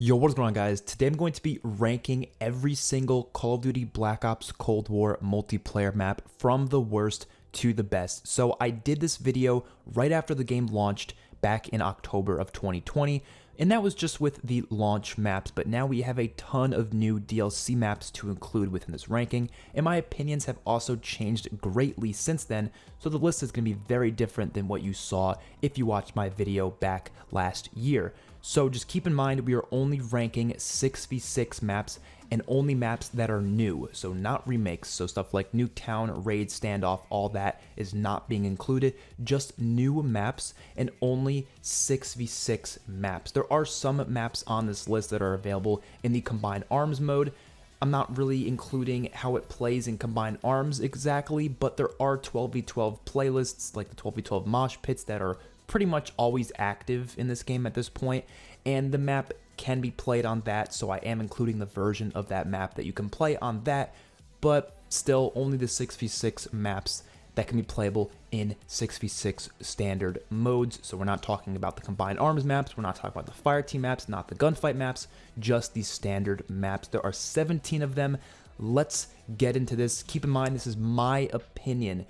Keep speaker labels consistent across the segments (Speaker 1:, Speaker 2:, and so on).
Speaker 1: Yo, what's going on, guys? Today I'm going to be ranking every single Call of Duty Black Ops Cold War multiplayer map from the worst to the best. So I did this video right after the game launched back in October of 2020, and that was just with the launch maps, but now we have a ton of new DLC maps to include within this ranking, and my opinions have also changed greatly since then, so the list is going to be very different than what you saw if you watched my video back last year. So just keep in mind, we are only ranking 6v6 maps and only maps that are new, so not remakes. So stuff like Nuketown, Raid, Standoff, all that is not being included, just new maps and only 6v6 maps. There are some maps on this list that are available in the Combined Arms mode. I'm not really including how it plays in Combined Arms exactly, but there are 12v12 playlists like the 12v12 mosh pits that are pretty much always active in this game at this point, and the map can be played on that, so I am including the version of that map that you can play on that, but still only the 6v6 maps that can be playable in 6v6 standard modes. So we're not talking about the Combined Arms maps, we're not talking about the Fireteam maps, not the Gunfight maps, just the standard maps. There are 17 of them. Let's get into this. Keep in mind, this is my opinion.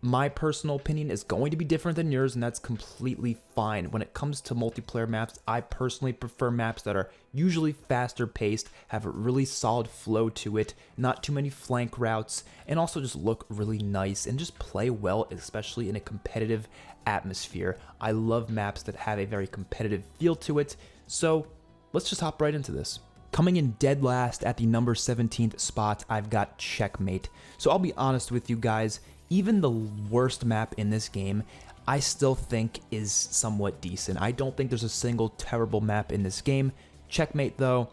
Speaker 1: My personal opinion is going to be different than yours, and that's completely fine. When it comes to multiplayer maps, I personally prefer maps that are usually faster paced, have a really solid flow to it, not too many flank routes, and also just look really nice and just play well, especially in a competitive atmosphere. I love maps that have a very competitive feel to it, so let's just hop right into this. Coming in dead last at the number 17th spot, I've got Checkmate. So I'll be honest with you guys, even the worst map in this game, I still think is somewhat decent. I don't think there's a single terrible map in this game. Checkmate, though,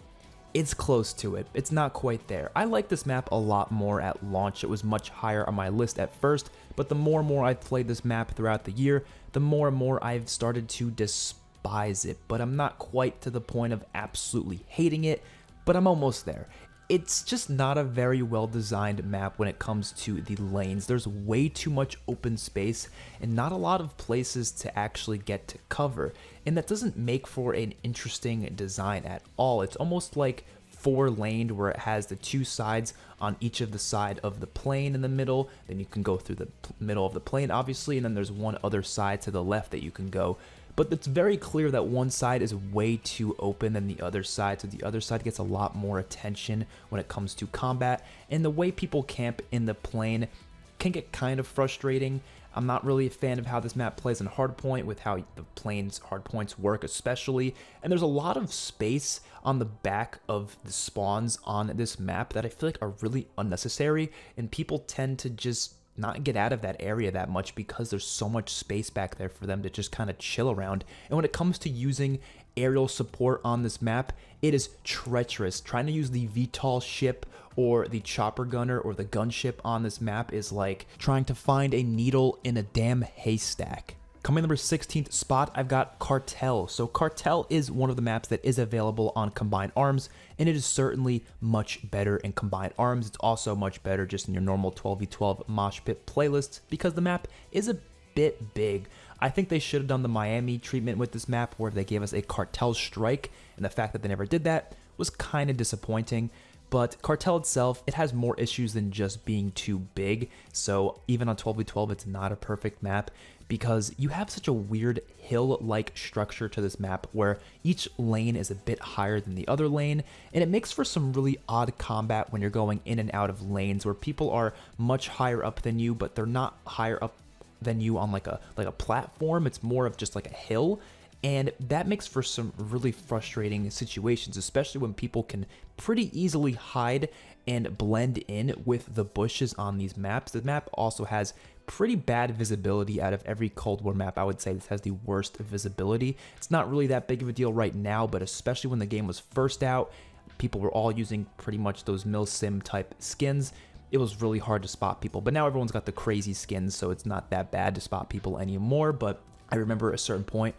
Speaker 1: it's close to it. It's not quite there. I like this map a lot more at launch. It was much higher on my list at first, but the more and more I've played this map throughout the year, the more and more I've started to despise it. But I'm not quite to the point of absolutely hating it, but I'm almost there. It's just not a very well designed map when it comes to the lanes. There's way too much open space and not a lot of places to actually get to cover. And that doesn't make for an interesting design at all. It's almost like four laned where it has the two sides on each of the side of the plane in the middle. Then you can go through the middle of the plane, obviously, and then there's one other side to the left that you can go. But it's very clear that one side is way too open than the other side, so the other side gets a lot more attention when it comes to combat, and the way people camp in the plane can get kind of frustrating. I'm not really a fan of how this map plays in hardpoint with how the plane's hardpoints work especially, and there's a lot of space on the back of the spawns on this map that I feel like are really unnecessary, and people tend to just not get out of that area that much because there's so much space back there for them to just kind of chill around. And when it comes to using aerial support on this map, it is treacherous. Trying to use the VTOL ship or the chopper gunner or the gunship on this map is like trying to find a needle in a damn haystack. Coming number 16th spot, I've got Cartel. So Cartel is one of the maps that is available on Combined Arms, and it is certainly much better in Combined Arms. It's also much better just in your normal 12v12 mosh pit playlists because the map is a bit big. I think they should have done the Miami treatment with this map where they gave us a Cartel Strike, and the fact that they never did that was kind of disappointing. But Cartel itself, it has more issues than just being too big, so even on 12v12 it's not a perfect map because you have such a weird hill-like structure to this map where each lane is a bit higher than the other lane, and it makes for some really odd combat when you're going in and out of lanes where people are much higher up than you, but they're not higher up than you on like a platform. It's more of just like a hill. And that makes for some really frustrating situations, especially when people can pretty easily hide and blend in with the bushes on these maps. The map also has pretty bad visibility. Out of every Cold War map, I would say this has the worst visibility. It's not really that big of a deal right now, but especially when the game was first out, people were all using pretty much those milsim type skins. It was really hard to spot people, but now everyone's got the crazy skins, so it's not that bad to spot people anymore. But I remember a certain point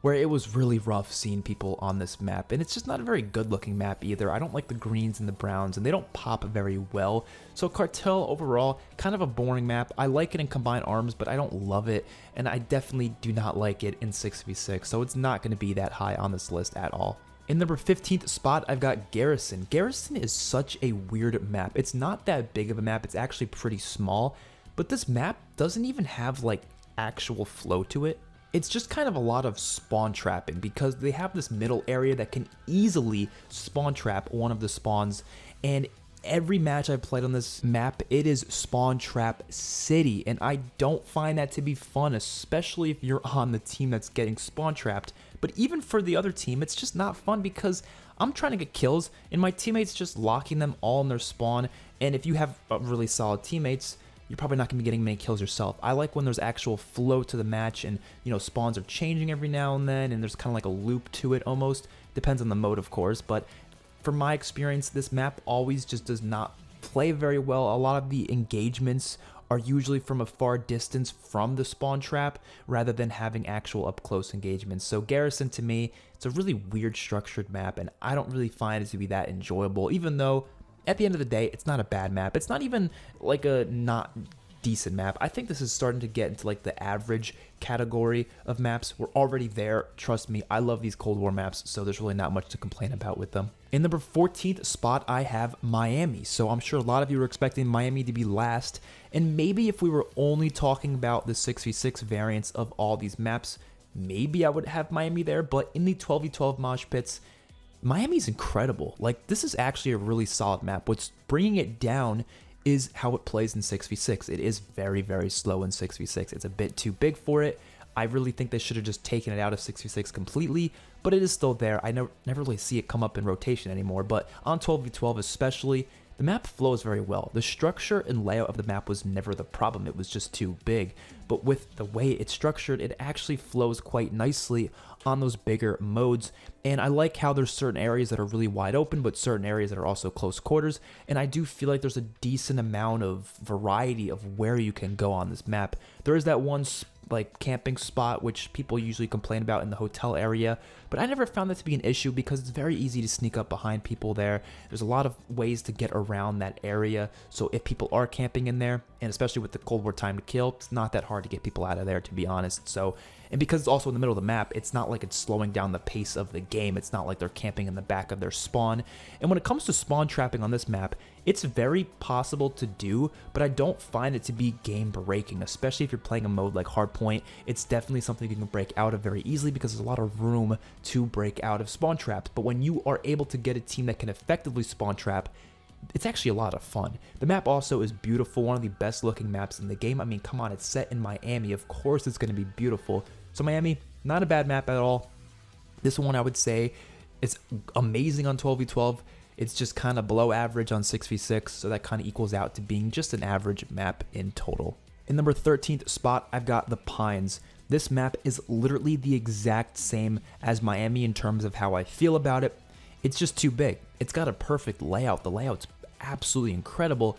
Speaker 1: where it was really rough seeing people on this map, and it's just not a very good looking map either. I don't like the greens and the browns, and they don't pop very well. So Cartel overall, kind of a boring map. I like it in Combined Arms, but I don't love it, and I definitely do not like it in 6v6, so it's not going to be that high on this list at all. In number 15th spot, I've got Garrison. Garrison is such a weird map. It's not that big of a map. It's actually pretty small, but this map doesn't even have like actual flow to it. It's just kind of a lot of spawn trapping because they have this middle area that can easily spawn trap one of the spawns, and every match I've played on this map, it is spawn trap city, and I don't find that to be fun, especially if you're on the team that's getting spawn trapped. But even for the other team, it's just not fun because I'm trying to get kills and my teammates just locking them all in their spawn, and if you have really solid teammates, you're probably not going to be getting many kills yourself. I like when there's actual flow to the match, and spawns are changing every now and then, and there's kind of like a loop to it almost. Depends on the mode, of course, but from my experience, this map always just does not play very well. A lot of the engagements are usually from a far distance from the spawn trap rather than having actual up close engagements. So Garrison, to me, it's a really weird structured map, and I don't really find it to be that enjoyable, even though at the end of the day, it's not a bad map. It's not even like a not decent map. I think this is starting to get into like the average category of maps. We're already there. Trust me, I love these Cold War maps, so there's really not much to complain about with them. In number 14th spot, I have Miami. So I'm sure a lot of you were expecting Miami to be last, and maybe if we were only talking about the 6v6 variants of all these maps, maybe I would have Miami there, but in the 12v12 mosh pits, Miami's incredible. Like, this is actually a really solid map. What's bringing it down is how it plays in 6v6. It is very, very slow in 6v6. It's a bit too big for it. I really think they should have just taken it out of 6v6 completely, but it is still there. I never really see it come up in rotation anymore, but on 12v12 especially, the map flows very well. The structure and layout of the map was never the problem. It was just too big. But with the way it's structured, it actually flows quite nicely on those bigger modes. And I like how there's certain areas that are really wide open, but certain areas that are also close quarters. And I do feel like there's a decent amount of variety of where you can go on this map. There is that one like camping spot which people usually complain about in the hotel area, but I never found that to be an issue because it's very easy to sneak up behind people there. There's a lot of ways to get around that area, so if people are camping in there, and especially with the Cold War time to kill, it's not that hard to get people out of there, to be honest. So, and because it's also in the middle of the map, it's not like it's slowing down the pace of the game. It's not like they're camping in the back of their spawn. And when it comes to spawn trapping on this map, it's very possible to do, but I don't find it to be game breaking, especially if you're playing a mode like Hardpoint. It's definitely something you can break out of very easily because there's a lot of room to break out of spawn traps. But when you are able to get a team that can effectively spawn trap, it's actually a lot of fun. The map also is beautiful, one of the best looking maps in the game. I mean, come on, it's set in Miami. Of course it's going to be beautiful. So Miami, not a bad map at all. This one I would say is amazing on 12v12. It's just kind of below average on 6v6, so that kind of equals out to being just an average map in total. In number 13th spot, I've got the Pines. This map is literally the exact same as Miami in terms of how I feel about it. It's just too big. It's got a perfect layout. The layout's absolutely incredible,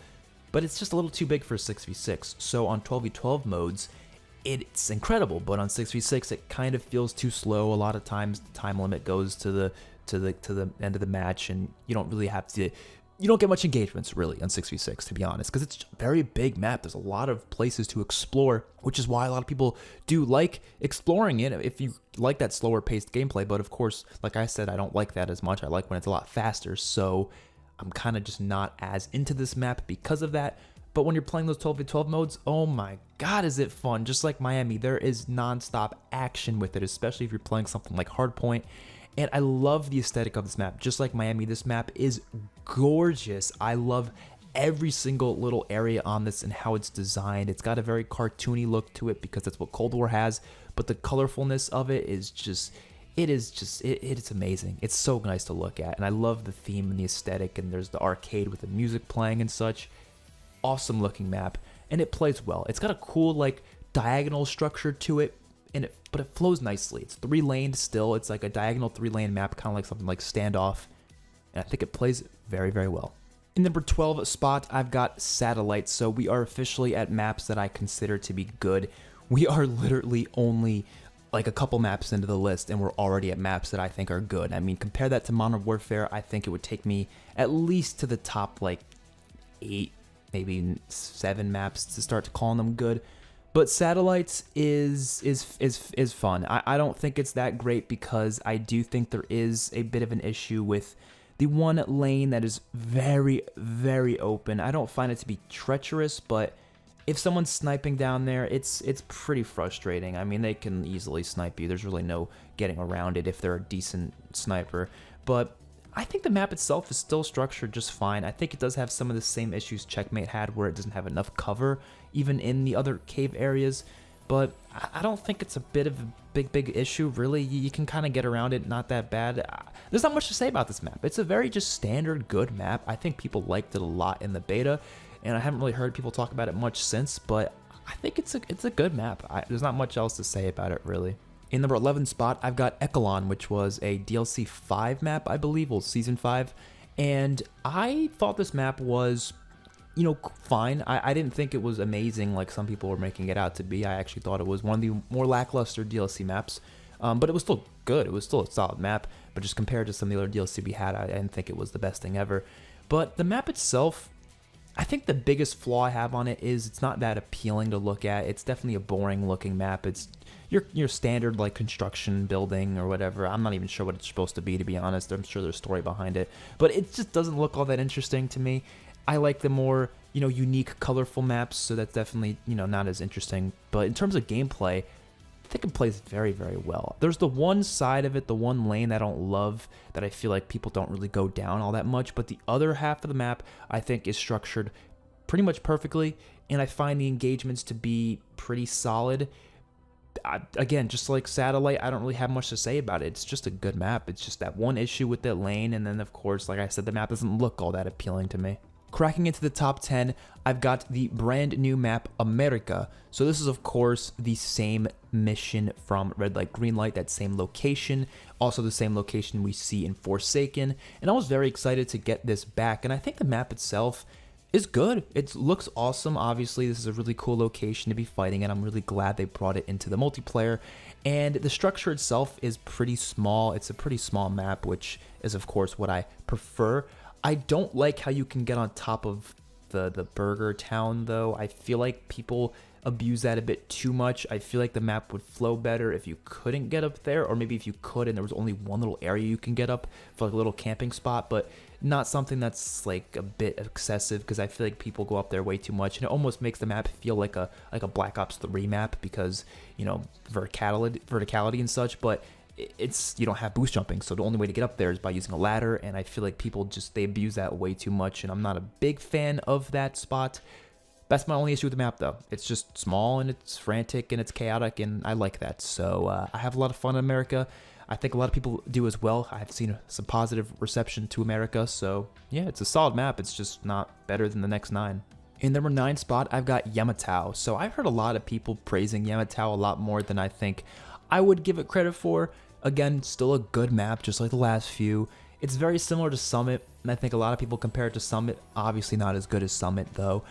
Speaker 1: but it's just a little too big for 6v6. So on 12v12 modes, it's incredible, but on 6v6 it kind of feels too slow. A lot of times the time limit goes to the end of the match, and you don't really have to, you don't get much engagements really on 6v6, to be honest, because it's a very big map. There's a lot of places to explore, which is why a lot of people do like exploring it if you like that slower paced gameplay. But of course, like I said, I don't like that as much. I like when it's a lot faster, so I'm kind of just not as into this map because of that. But when you're playing those 12v12 modes, oh my god, is it fun. Just like Miami, there is non-stop action with it, especially if you're playing something like Hardpoint. And I love the aesthetic of this map. Just like Miami, this map is gorgeous. I love every single little area on this and how it's designed. It's got a very cartoony look to it because that's what Cold War has, but the colorfulness of it is just, it's amazing. It's so nice to look at, and I love the theme and the aesthetic, and there's the arcade with the music playing and such. Awesome looking map, and it plays well. It's got a cool like diagonal structure to it, but it flows nicely. It's 3-laned still. It's like a diagonal 3-lane map, kind of like something like Standoff, and I think it plays very, very well. In number 12 spot, I've got Satellite. So we are officially at maps that I consider to be good. We are literally only like a couple maps into the list, and we're already at maps that I think are good. I mean, compare that to Modern Warfare, I think it would take me at least to the top like 8, maybe 7 maps to start calling them good. But Satellites is fun. I don't think it's that great because I do think there is a bit of an issue with the one lane that is very, very open. I don't find it to be treacherous, but if someone's sniping down there, it's pretty frustrating. I mean, they can easily snipe you. There's really no getting around it if they're a decent sniper. But I think the map itself is still structured just fine. I think it does have some of the same issues Checkmate had where it doesn't have enough cover, even in the other cave areas. But I don't think it's a bit of a big issue, really. You can kind of get around it, not that bad. There's not much to say about this map. It's a very just standard good map. I think people liked it a lot in the beta, and I haven't really heard people talk about it much since, but I think it's a good map. There's not much else to say about it, really. In number 11 spot, I've got Echelon, which was a DLC 5 map, I believe, well, Season 5, and I thought this map was, you know, fine. I didn't think it was amazing like some people were making it out to be. I actually thought it was one of the more lackluster DLC maps, but it was still good. It was still a solid map, but just compared to some of the other DLC we had, I didn't think it was the best thing ever. But the map itself, I think the biggest flaw I have on it is it's not that appealing to look at. It's definitely a boring looking map. It's your standard like construction building or whatever. I'm not even sure what it's supposed to be honest. I'm sure there's a story behind it, but it just doesn't look all that interesting to me. I like the more, you know, unique, colorful maps, so that's definitely, you know, not as interesting. But in terms of gameplay, I think it plays very, very well. There's the one side of it, the one lane that I don't love, that I feel like people don't really go down all that much, but the other half of the map, I think, is structured pretty much perfectly, and I find the engagements to be pretty solid. Again, just like Satellite, I don't really have much to say about it. It's just a good map. It's just that one issue with that lane, and then, of course, like I said, the map doesn't look all that appealing to me. Cracking into the top 10, I've got the brand new map Amerika. So this is of course the same mission from Red Light Green Light, that same location, also the same location we see in Forsaken, and I was very excited to get this back, and I think the map itself is good. It looks awesome. Obviously this is a really cool location to be fighting in. I'm really glad they brought it into the multiplayer, and the structure itself is pretty small. It's a pretty small map, which is of course what I prefer. I don't like how you can get on top of the burger town, though. I feel like people abuse that a bit too much. I feel like the map would flow better if you couldn't get up there, or maybe if you could and there was only one little area you can get up for like a little camping spot, but not something that's like a bit excessive, because I feel like people go up there way too much, and it almost makes the map feel like a Black Ops 3 map because, you know, verticality and such, but you don't have boost jumping, so the only way to get up there is by using a ladder, and I feel like people they abuse that way too much, and I'm not a big fan of that spot. That's my only issue with the map, though. It's just small, and it's frantic, and it's chaotic, and I like that. So I have a lot of fun in Amerika. I think a lot of people do as well. I've seen some positive reception to Amerika, so yeah, it's a solid map. It's just not better than the next 9. In number 9 spot, I've got Yamantau. So I've heard a lot of people praising Yamantau a lot more than I think I would give it credit for. Again, still a good map, just like the last few. It's very similar to Summit, and I think a lot of people compare it to Summit. Obviously not as good as Summit, though.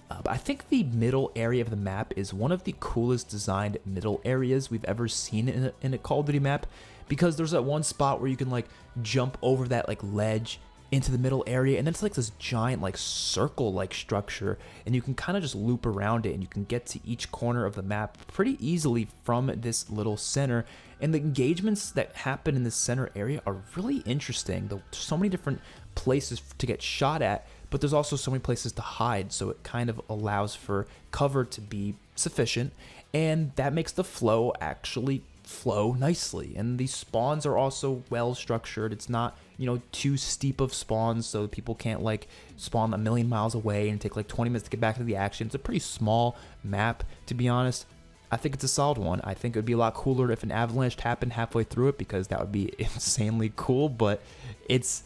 Speaker 1: But I think the middle area of the map is one of the coolest designed middle areas we've ever seen in a Call of Duty map, because there's that one spot where you can like jump over that like ledge into the middle area, and then it's like this giant like circle like structure, and you can kind of just loop around it, and you can get to each corner of the map pretty easily from this little center. And the engagements that happen in this center area are really interesting. There's so many different places to get shot at, but there's also so many places to hide, so it kind of allows for cover to be sufficient, and that makes the flow actually flow nicely. And these spawns are also well structured. It's not, you know, too steep of spawns, so people can't like spawn a million miles away and take like 20 minutes to get back to the action. It's a pretty small map, to be honest. I think it's a solid one. I think it would be a lot cooler if an avalanche happened halfway through it, because that would be insanely cool, but it's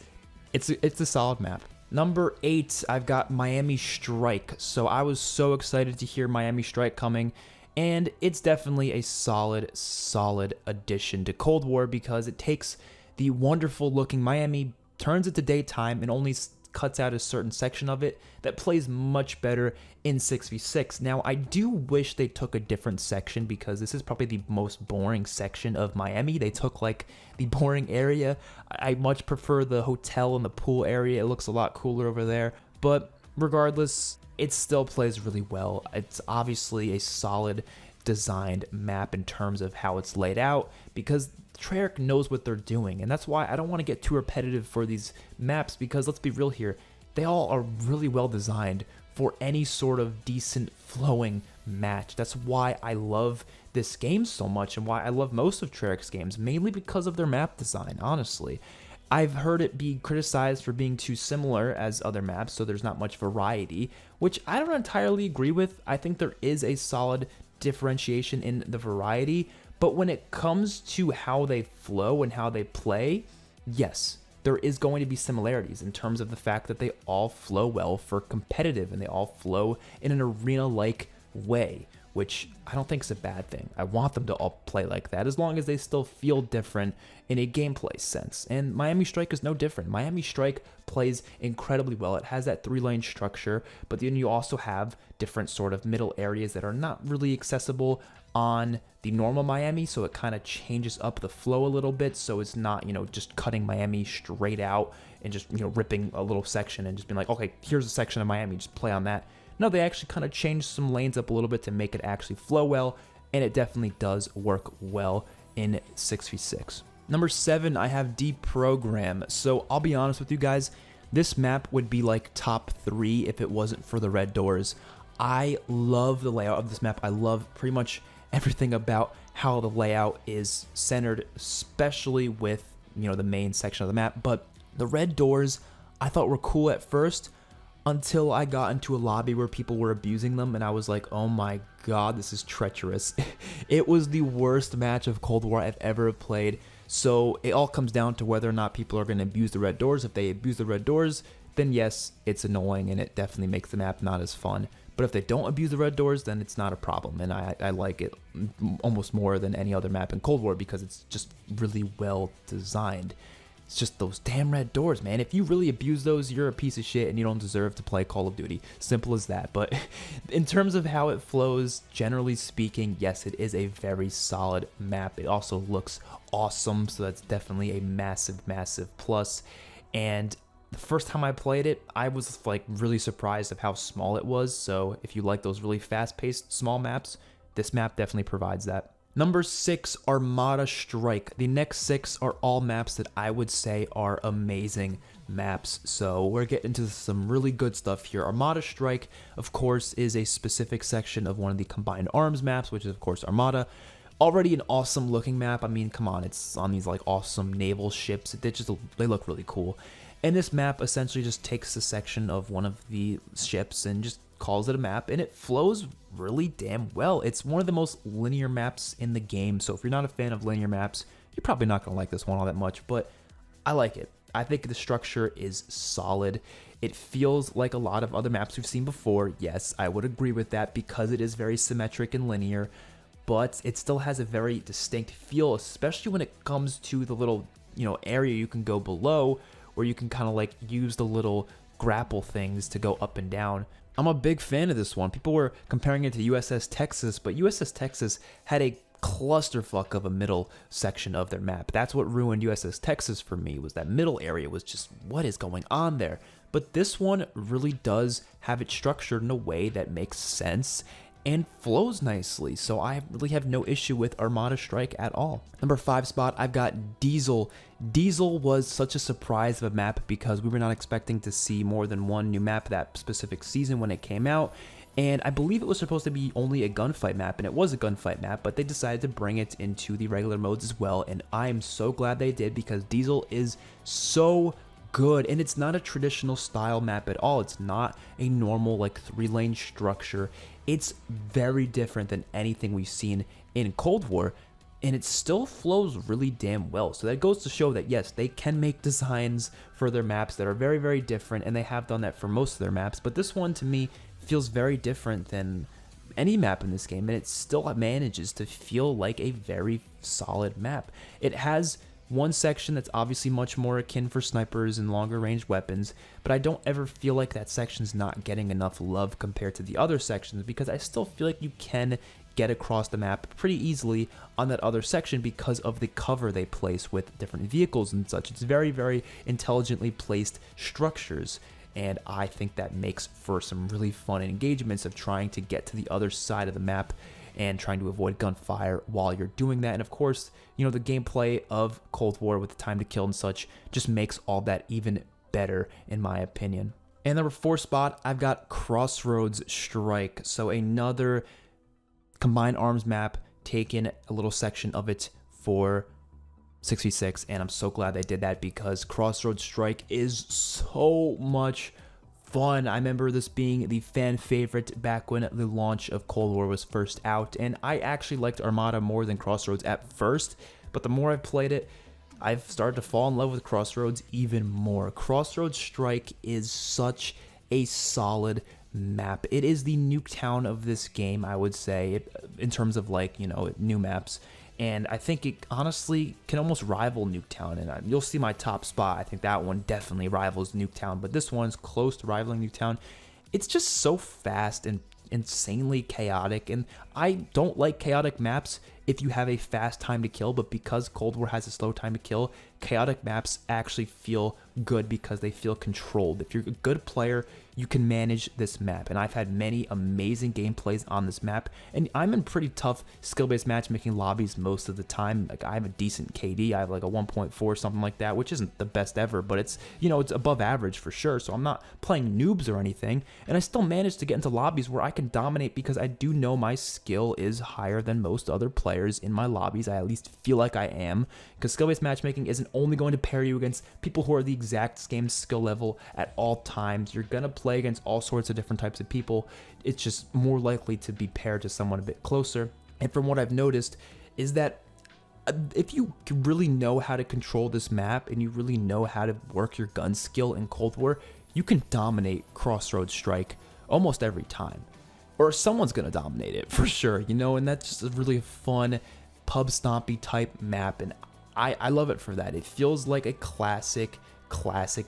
Speaker 1: a solid map. Number 8, I've got Miami Strike. So I was so excited to hear Miami Strike coming, and it's definitely a solid addition to Cold War, because it takes the wonderful looking Miami, turns it to daytime, and only cuts out a certain section of it that plays much better in 6v6. Now, I do wish they took a different section, because this is probably the most boring section of Miami. They took like the boring area. I much prefer the hotel and the pool area. It looks a lot cooler over there. But regardless, it still plays really well. It's obviously a solid designed map in terms of how it's laid out, because Treyarch knows what they're doing, and that's why I don't want to get too repetitive for these maps, because let's be real here, they all are really well designed for any sort of decent flowing match. That's why I love this game so much, and why I love most of Treyarch's games, mainly because of their map design, honestly. I've heard it be criticized for being too similar as other maps, so there's not much variety, which I don't entirely agree with. I think there is a solid differentiation in the variety, but when it comes to how they flow and how they play, yes, there is going to be similarities in terms of the fact that they all flow well for competitive, and they all flow in an arena-like way, which I don't think is a bad thing. I want them to all play like that, as long as they still feel different in a gameplay sense. And Miami Strike is no different. Miami Strike plays incredibly well. It has that 3-lane structure, but then you also have different sort of middle areas that are not really accessible on the normal Miami, so it kind of changes up the flow a little bit, so it's not, just cutting Miami straight out and just, ripping a little section and just being like, okay, here's a section of Miami, just play on that. No, they actually kind of changed some lanes up a little bit to make it actually flow well, and it definitely does work well in 6v6. Number 7, I have Deprogram. So I'll be honest with you guys, this map would be like top 3 if it wasn't for the red doors. I love the layout of this map. I love pretty much everything about how the layout is centered, especially with, the main section of the map. But the red doors I thought were cool at first, until I got into a lobby where people were abusing them, and I was like, oh my god, this is treacherous. It was the worst match of Cold War I've ever played. So it all comes down to whether or not people are going to abuse the red doors. If they abuse the red doors, then yes, it's annoying, and it definitely makes the map not as fun. But if they don't abuse the red doors, then it's not a problem, and I like it almost more than any other map in Cold War, because it's just really well designed. It's just those damn red doors, man. If you really abuse those, you're a piece of shit and you don't deserve to play Call of Duty. Simple as that. But in terms of how it flows, generally speaking, yes, it is a very solid map. It also looks awesome, so that's definitely a massive, massive plus. And the first time I played it, I was like really surprised of how small it was. So if you like those really fast-paced small maps, this map definitely provides that. Number 6, Armada Strike. The next 6 are all maps that I would say are amazing maps. So we're getting into some really good stuff here. Armada Strike, of course, is a specific section of one of the Combined Arms maps, which is, of course, Armada. Already an awesome looking map. I mean, come on, it's on these like awesome naval ships. They look really cool. And this map essentially just takes a section of one of the ships and just calls it a map, and it flows really damn well. It's one of the most linear maps in the game, so if you're not a fan of linear maps, you're probably not going to like this one all that much, but I like it. I think the structure is solid. It feels like a lot of other maps we've seen before. Yes, I would agree with that, because it is very symmetric and linear, but it still has a very distinct feel, especially when it comes to the little, area you can go below, where you can kind of like use the little grapple things to go up and down. I'm a big fan of this one. People were comparing it to USS Texas, but USS Texas had a clusterfuck of a middle section of their map. That's what ruined USS Texas for me, was that middle area was just, what is going on there? But this one really does have it structured in a way that makes sense and flows nicely, so I really have no issue with Armada Strike at all. Number 5 spot, I've got Diesel. Diesel was such a surprise of a map because we were not expecting to see more than one new map that specific season when it came out, and I believe it was supposed to be only a gunfight map, and it was a gunfight map, but they decided to bring it into the regular modes as well, and I'm so glad they did, because Diesel is so good, and it's not a traditional style map at all. It's not a normal like 3-lane structure. It's very different than anything we've seen in Cold War, and it still flows really damn well. So that goes to show that yes, they can make designs for their maps that are very, very different, and they have done that for most of their maps, but this one to me feels very different than any map in this game, and it still manages to feel like a very solid map. It has one section that's obviously much more akin for snipers and longer range weapons, but I don't ever feel like that section's not getting enough love compared to the other sections, because I still feel like you can get across the map pretty easily on that other section because of the cover they place with different vehicles and such. It's very, very intelligently placed structures. and I think that makes for some really fun engagements of trying to get to the other side of the map and trying to avoid gunfire while you're doing that. And of course, you know, the gameplay of Cold War with the time to kill and such just makes all that even better, in my opinion. And number 4 spot, I've got Crossroads Strike. So another combined arms map, taking a little section of it for 6v6, and I'm so glad they did that because Crossroads Strike is so much fun. I remember this being the fan favorite back when the launch of Cold War was first out, and I actually liked Armada more than Crossroads at first, but the more I've played it, I've started to fall in love with Crossroads even more. Crossroads Strike is such a solid map. It is the Nuketown of this game, I would say, in terms of, like, you know, new maps. And I think it honestly can almost rival Nuketown, and you'll see my top spot. I think that one definitely rivals Nuketown, but this one's close to rivaling Nuketown. It's just so fast and insanely chaotic, and I don't like chaotic maps if you have a fast time to kill, but because Cold War has a slow time to kill, chaotic maps actually feel good because they feel controlled. If you're a good player, you can manage this map, and I've had many amazing gameplays on this map, and I'm in pretty tough skill-based matchmaking lobbies most of the time. Like, I have a decent KD, I have like a 1.4, something like that, which isn't the best ever, but it's, you know, it's above average for sure, so I'm not playing noobs or anything, and I still manage to get into lobbies where I can dominate because I do know my skill is higher than most other players in my lobbies. I at least feel like I am, because skill-based matchmaking isn't only going to pair you against people who are the exact same skill level at all times. You're gonna play against all sorts of different types of people. It's just more likely to be paired to someone a bit closer. And from what I've noticed is that if you really know how to control this map and you really know how to work your gun skill in Cold War, you can dominate Crossroads Strike almost every time. Or someone's gonna dominate it for sure, you know, and that's just a really fun pub stompy type map, and I love it for that. It feels like a classic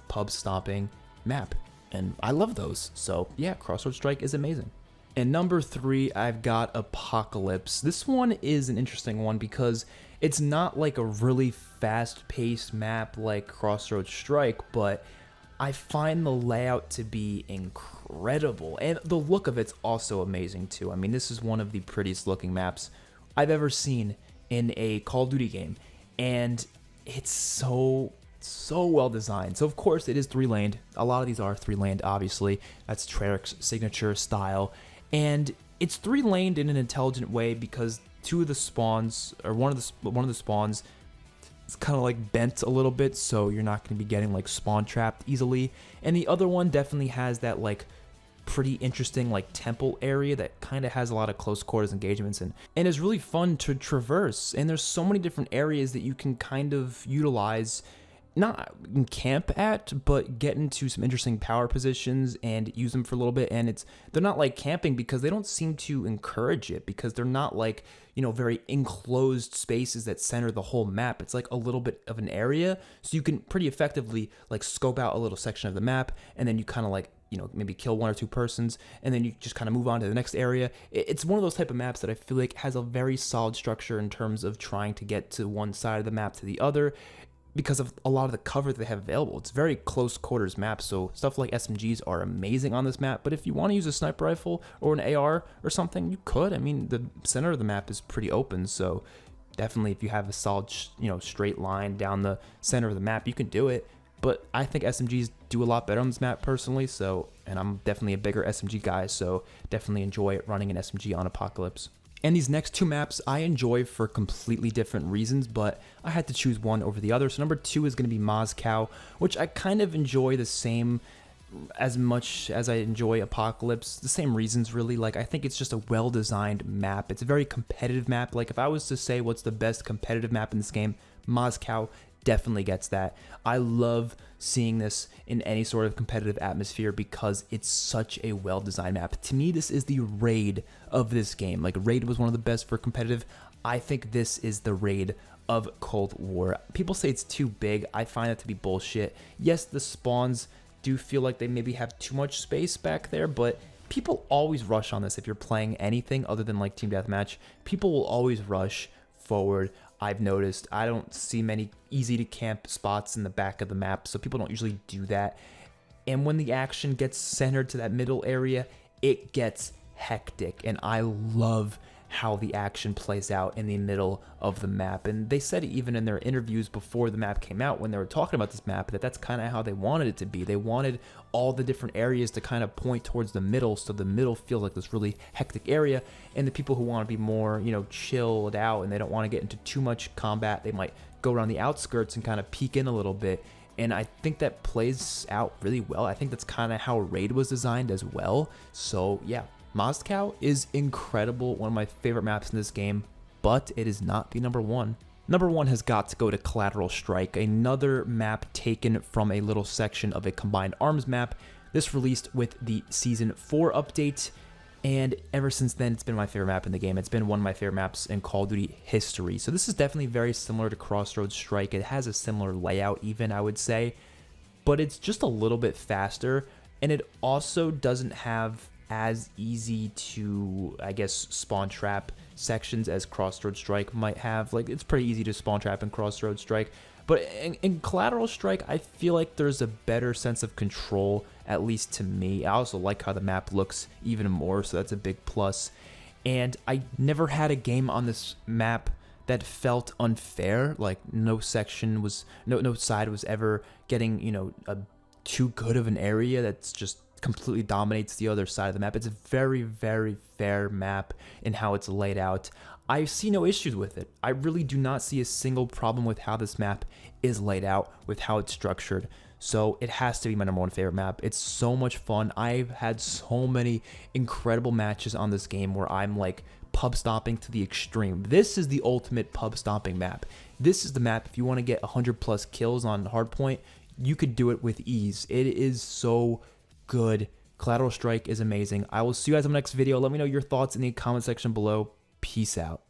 Speaker 1: pub stomping map, and I love those. So yeah, Crossroads Strike is amazing. And number 3, I've got Apocalypse. This one is an interesting one because it's not like a really fast-paced map like Crossroads Strike, but I find the layout to be incredible, and the look of it's also amazing too. I mean, this is one of the prettiest looking maps I've ever seen in a Call of Duty game, and it's so well designed. So of course it is 3-laned. A lot of these are 3-laned, obviously. That's Treyarch's signature style, and it's 3-laned in an intelligent way because two of the spawns, or one of the spawns, it's kind of like bent a little bit, so you're not going to be getting like spawn trapped easily. And the other one definitely has that like pretty interesting like temple area that kind of has a lot of close quarters engagements and is really fun to traverse. And there's so many different areas that you can kind of utilize, not camp at, but get into some interesting power positions and use them for a little bit. And they're not like camping because they don't seem to encourage it, because they're not like, you know, very enclosed spaces that center the whole map. It's like a little bit of an area, so you can pretty effectively like scope out a little section of the map, and then you kind of like, you know, maybe kill 1 or 2 persons, and then you just kind of move on to the next area. It's one of those type of maps that I feel like has a very solid structure in terms of trying to get to one side of the map to the other, because of a lot of the cover that they have available. It's very close quarters map, so stuff like SMGs are amazing on this map, but if you want to use a sniper rifle or an AR or something, you could. I mean, the center of the map is pretty open, so definitely if you have a solid, you know, straight line down the center of the map, you can do it. But I think SMGs do a lot better on this map personally, so, and I'm definitely a bigger SMG guy, so definitely enjoy running an SMG on Apocalypse. And these next 2 maps I enjoy for completely different reasons, but I had to choose one over the other. So number 2 is going to be Moscow, which I kind of enjoy the same as much as I enjoy Apocalypse. The same reasons, really. Like, I think it's just a well-designed map. It's a very competitive map. Like, if I was to say what's the best competitive map in this game, Moscow definitely gets that. I love seeing this in any sort of competitive atmosphere because it's such a well-designed map. To me, this is the Raid of this game. Like, Raid was one of the best for competitive. I think this is the Raid of Cold War. People say it's too big. I find that to be bullshit. Yes, the spawns do feel like they maybe have too much space back there, but people always rush on this. If you're playing anything other than like Team Deathmatch, people will always rush forward. I've noticed I don't see many easy to camp spots in the back of the map, so people don't usually do that. And when the action gets centered to that middle area, it gets hectic. And I love how the action plays out in the middle of the map. And they said even in their interviews before the map came out, when they were talking about this map, that that's kind of how they wanted it to be. They wanted all the different areas to kind of point towards the middle, so the middle feels like this really hectic area. And the people who want to be more, you know, chilled out and they don't want to get into too much combat, they might go around the outskirts and kind of peek in a little bit. And I think that plays out really well. I think that's kind of how Raid was designed as well. So yeah, Moscow is incredible, one of my favorite maps in this game, but it is not the number one. Number one has got to go to Collateral Strike, another map taken from a little section of a combined arms map. This released with the Season 4 update, and ever since then, it's been my favorite map in the game. It's been one of my favorite maps in Call of Duty history. So this is definitely very similar to Crossroads Strike. It has a similar layout even, I would say, but it's just a little bit faster, and it also doesn't have as easy to, I guess, spawn trap sections as Crossroads Strike might have. Like, it's pretty easy to spawn trap in Crossroads Strike, but in Collateral Strike, I feel like there's a better sense of control, at least to me. I also like how the map looks even more, so that's a big plus. And I never had a game on this map that felt unfair. Like, no section was, no side was ever getting, you know, a too good of an area that's just completely dominates the other side of the map. It's a very, very fair map in how it's laid out. I see no issues with it. I really do not see a single problem with how this map is laid out, with how it's structured. So it has to be my number one favorite map. It's so much fun. I've had so many incredible matches on this game where I'm like pub stomping to the extreme. This is the ultimate pub stomping map. This is the map, if you want to get 100+ kills on hardpoint, you could do it with ease. It is so good. Collateral Strike is amazing. I will see you guys in the next video. Let me know your thoughts in the comment section below. Peace out.